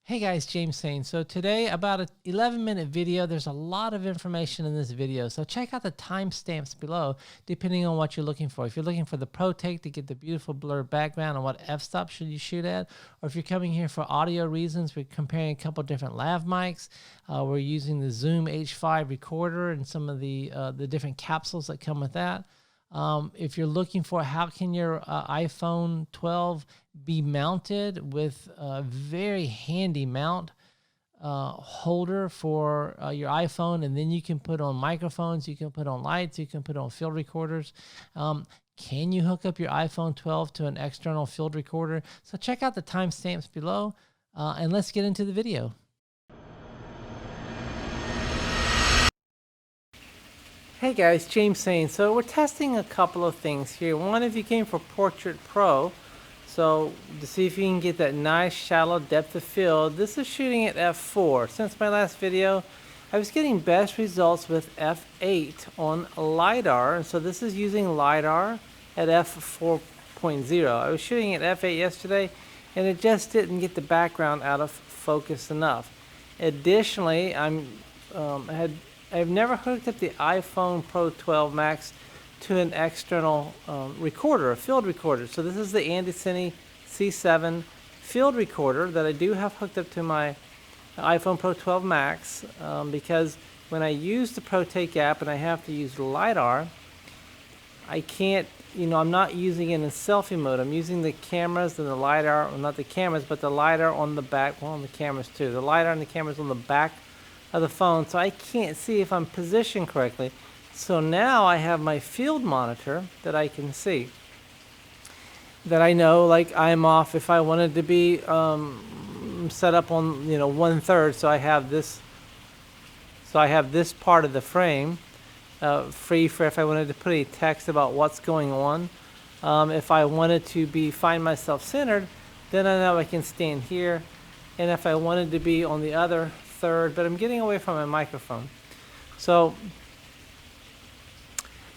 Hey guys, James saying. So today, about an 11-minute video. There's a lot of information in this video, so check out the timestamps below depending on what you're looking for. If you're looking for the Protake to get the beautiful blur background and what f-stop should you shoot at, or if you're coming here for audio reasons, we're comparing a couple different Lav Mics. We're using the Zoom H5 recorder and some of the different capsules that come with that. If you're looking for how can your iPhone 12 be mounted with a very handy mount holder for your iPhone, and then you can put on microphones, you can put on lights, you can put on field recorders. Can you hook up your iPhone 12 to an external field recorder? So check out the timestamps below, and let's get into the video. Hey guys, James saying. So we're testing a couple of things here. One, if you came for Portrait Pro, so to see if you can get that nice shallow depth of field, this is shooting at f4. Since my last video, I was getting best results with f8 on LiDAR, and so this is using LiDAR at f4.0. I was shooting at f8 yesterday, and it just didn't get the background out of focus enough. Additionally, I've never hooked up the iPhone Pro 12 Max to an external recorder, a field recorder. So this is the Andycine C7 field recorder that I do have hooked up to my iPhone Pro 12 Max because when I use the Protake app and I have to use LiDAR, I can't, I'm not using it in selfie mode. I'm using the cameras and the LiDAR, well, not the cameras, but the LiDAR on the back, well, on the cameras too. The LiDAR and the cameras on the back of the phone, so I can't see if I'm positioned correctly. So now I have my field monitor that I can see, that I know, like, I'm off if I wanted to be set up on 1/3. So I have this. So I have this part of the frame free for if I wanted to put any text about what's going on. If I wanted to find myself centered, then I know I can stand here. And if I wanted to be on the other third, but I'm getting away from my microphone. So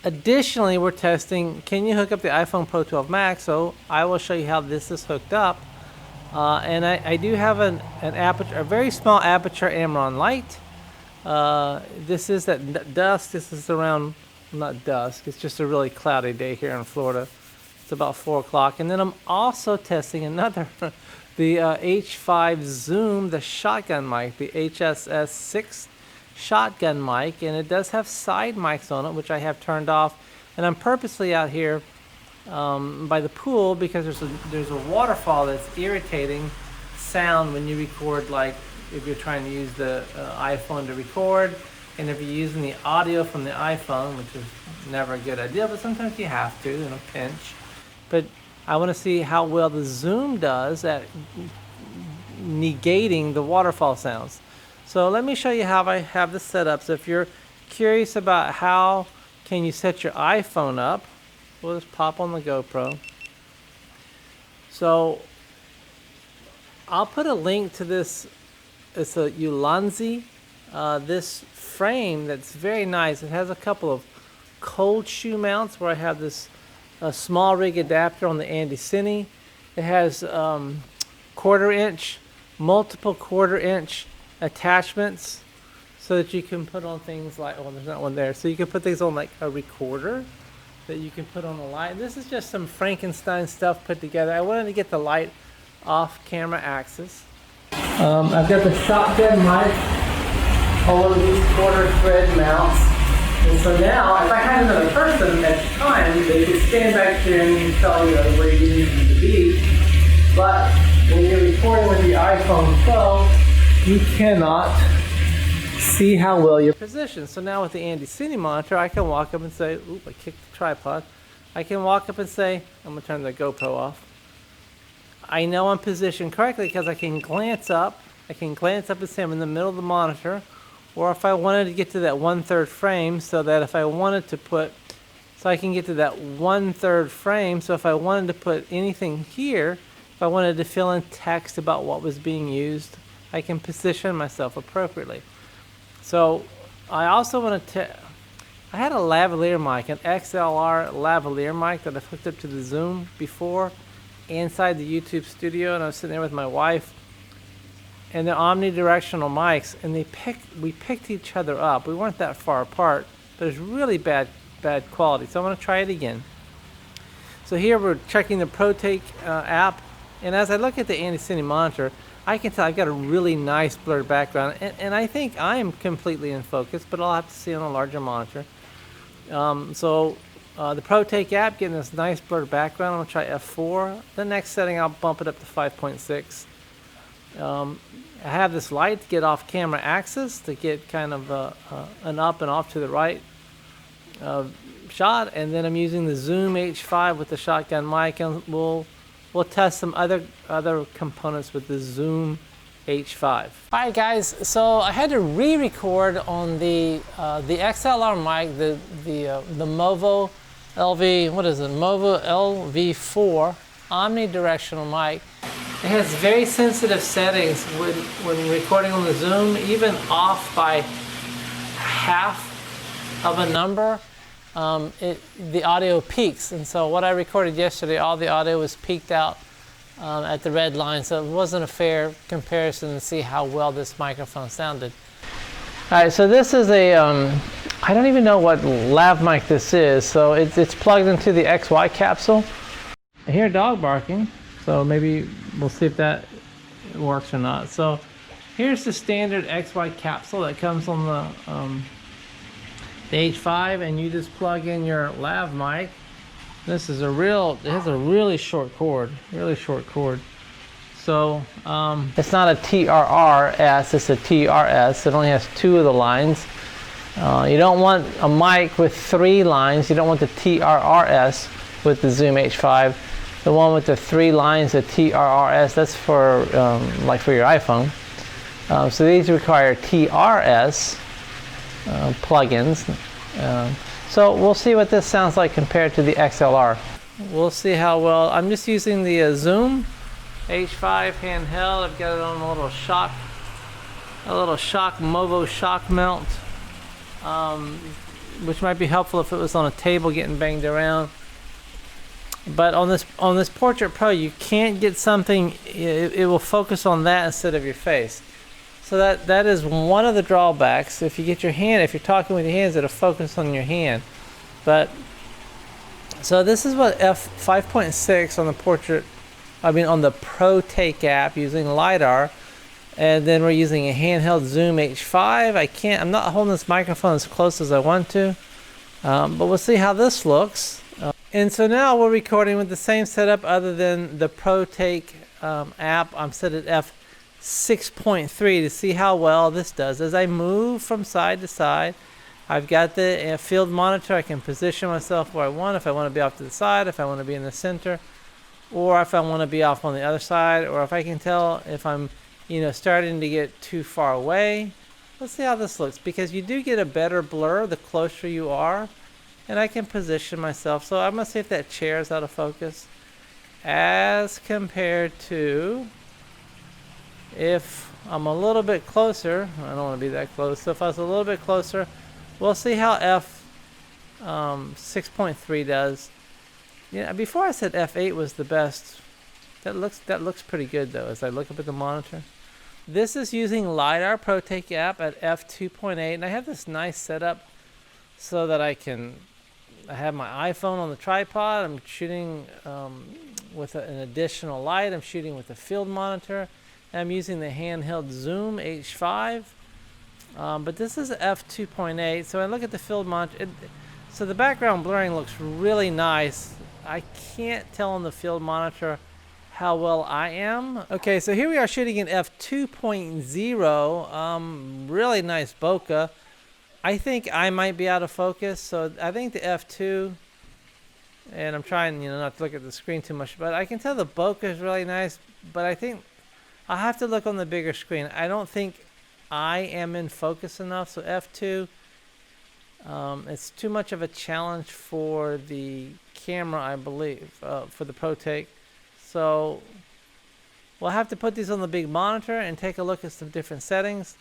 additionally, we're testing, can you hook up the iPhone Pro 12 Max? So I will show you how this is hooked up. And I do have an aperture, a very small aperture Amron light. This is at dusk. This is around, not dusk, it's just a really cloudy day here in Florida. It's about 4 o'clock. And then I'm also testing another the H5 Zoom, the shotgun mic, the HSS-6 shotgun mic, and it does have side mics on it, which I have turned off. And I'm purposely out here by the pool because there's a waterfall that's irritating sound when you record, like if you're trying to use the iPhone to record, and if you're using the audio from the iPhone, which is never a good idea, but sometimes you have to in a pinch. But I want to see how well the Zoom does at negating the waterfall sounds. So let me show you how I have this set up. So if you're curious about how can you set your iPhone up, we'll just pop on the GoPro. So I'll put a link to this. It's a Ulanzi, this frame that's very nice. It has a couple of cold shoe mounts where I have this a small rig adapter on the Andycine. It has multiple quarter-inch attachments so that you can put on things like, well, there's not one there. So you can put things on like a recorder that you can put on a light. This is just some Frankenstein stuff put together. I wanted to get the light off camera axis. I've got the shotgun mic, all of these quarter thread mounts. And so now, if I had another person at the time, they could stand back there and tell you where you need them to be. But when you're recording with the iPhone 12, you cannot see how well you're positioned. So now with the Andycine monitor, I can walk up and say, oop, I kicked the tripod. I can walk up and say, I'm going to turn the GoPro off. I know I'm positioned correctly because I can glance up. I can glance up and say I'm in the middle of the monitor. Or if I wanted to get to that 1/3 frame, so that if I wanted to put, so I can get to that 1/3 frame, so if I wanted to put anything here, if I wanted to fill in text about what was being used, I can position myself appropriately. So I also want to, I had a lavalier mic, an XLR lavalier mic that I've hooked up to the Zoom before inside the YouTube studio, and I was sitting there with my wife and they're omnidirectional mics, and we picked each other up. We weren't that far apart, but it's really bad quality. So I'm going to try it again. So here we're checking the Protake app, and as I look at the Andycine monitor, I can tell I've got a really nice blurred background, and I think I am completely in focus, but I'll have to see on a larger monitor. The Protake app getting this nice blurred background. I'm going to try f4. The next setting, I'll bump it up to 5.6. I have this light to get off camera axis, to get kind of an up and off to the right shot, and then I'm using the Zoom H5 with the shotgun mic, and we'll test some other components with the Zoom H5. Alright guys, so I had to re-record on the XLR mic, the MOVO MOVO LV4 omnidirectional mic. It has very sensitive settings when recording on the Zoom, even off by half of a number. The audio peaks, and so what I recorded yesterday, all the audio was peaked out at the red line, so it wasn't a fair comparison to see how well this microphone sounded. Alright, so this is a, I don't even know what lav mic this is, so it's plugged into the XY capsule. I hear a dog barking, so maybe we'll see if that works or not. So here's the standard XY capsule that comes on the H5, and you just plug in your lav mic. This is it has a really short cord, So it's not a TRRS, it's a TRS. It only has 2 of the lines. You don't want a mic with 3 lines. You don't want the TRRS with the Zoom H5. The one with the 3 lines, the TRRS, that's for like for your iPhone. So these require TRS plugins. So we'll see what this sounds like compared to the XLR. We'll see how well. I'm just using the Zoom H5 handheld. I've got it on a little shock MOVO shock mount, which might be helpful if it was on a table getting banged around. But on this Portrait Pro, you can't get something. It will focus on that instead of your face. So that is one of the drawbacks. If you get your hand, if you're talking with your hands, it'll focus on your hand. But so this is what f5.6 on the on the Protake app using LiDAR, and then we're using a handheld Zoom H5. I'm not holding this microphone as close as I want to, but we'll see how this looks. And so now we're recording with the same setup other than the Protake app. I'm set at f6.3 to see how well this does. As I move from side to side, I've got the field monitor. I can position myself where I want, if I want to be off to the side, if I want to be in the center, or if I want to be off on the other side, or if I can tell if I'm starting to get too far away. Let's see how this looks, because you do get a better blur the closer you are, and I can position myself. So I'm going to see if that chair is out of focus as compared to if I'm a little bit closer. I don't want to be that close. So if I was a little bit closer, we'll see how f6.3 does. Before I said f8 was the best. That looks pretty good though as I look up at the monitor. This is using LiDAR Protake app at f2.8, and I have this nice setup so that I have my iPhone on the tripod. I'm shooting with an additional light. I'm shooting with a field monitor. I'm using the handheld Zoom H5. But this is f2.8, so I look at the field monitor. So the background blurring looks really nice. I can't tell on the field monitor how well I am. Okay, so here we are shooting in f2.0. Really nice bokeh. I think I might be out of focus, so I think the f2, and I'm trying not to look at the screen too much, but I can tell the bokeh is really nice, but I think I'll have to look on the bigger screen. I don't think I am in focus enough, so f2, it's too much of a challenge for the camera, I believe, for the Protake. So we'll have to put these on the big monitor and take a look at some different settings.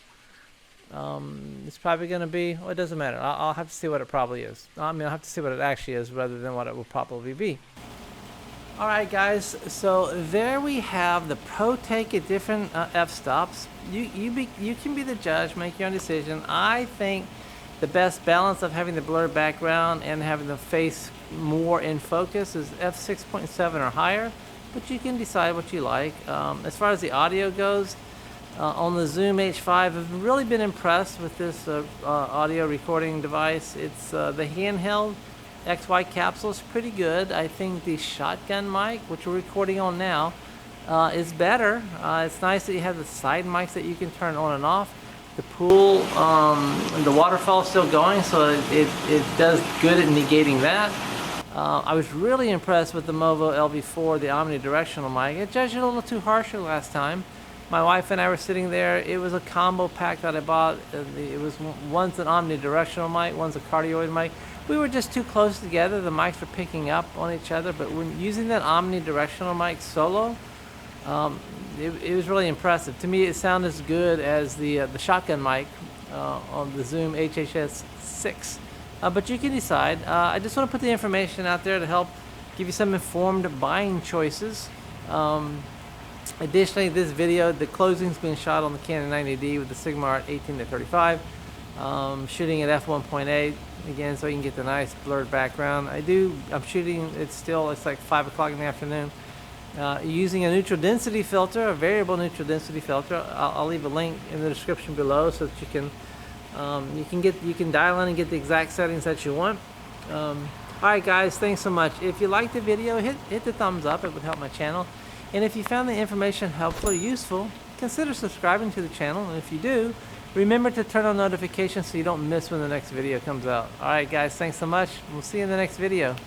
It's probably going to be, well, it doesn't matter. I'll have to see what it probably is. I'll have to see what it actually is rather than what it will probably be. Alright guys, so there we have the Protake at different f-stops. You can be the judge, make your own decision. I think the best balance of having the blurred background and having the face more in focus is f6.7 or higher, but you can decide what you like. As far as the audio goes, on the Zoom H5, I've really been impressed with this audio recording device. It's the handheld XY capsule is pretty good. I think the shotgun mic, which we're recording on now, is better. It's nice that you have the side mics that you can turn on and off. The pool, the waterfall is still going, so it does good at negating that. I was really impressed with the MOVO LV4, the omnidirectional mic. It judged it a little too harshly last time. My wife and I were sitting there. It was a combo pack that I bought. It was one's an omnidirectional mic, one's a cardioid mic. We were just too close together. The mics were picking up on each other, but when using that omnidirectional mic solo, it was really impressive. To me, it sounded as good as the shotgun mic on the Zoom HHS6. But you can decide. I just want to put the information out there to help give you some informed buying choices. Additionally, this video, the closing's been shot on the Canon 90D with the Sigma Art 18-35, shooting at f1.8 again, so you can get the nice blurred background. I'm shooting. It's like 5 o'clock in the afternoon. Using a neutral density filter, a variable neutral density filter. I'll leave a link in the description below so that you can dial in and get the exact settings that you want. Alright guys, thanks so much. If you liked the video, hit the thumbs up. It would help my channel. And if you found the information helpful or useful, consider subscribing to the channel. And if you do, remember to turn on notifications so you don't miss when the next video comes out. Alright guys, thanks so much. We'll see you in the next video.